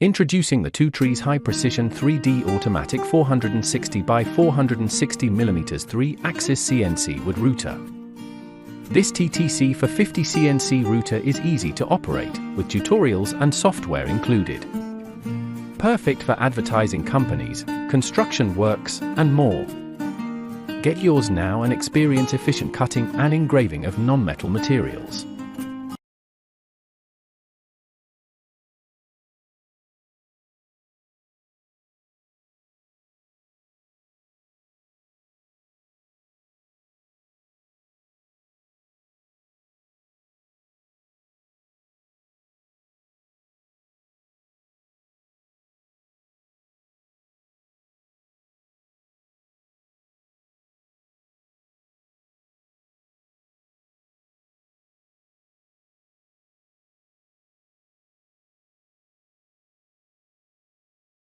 Introducing the 2 Trees High Precision 3D Automatic 460 by 460 mm 3-axis CNC wood router. This TTC450 CNC router is easy to operate, with tutorials and software included. Perfect for advertising companies, construction works, and more. Get yours now and experience efficient cutting and engraving of non-metal materials.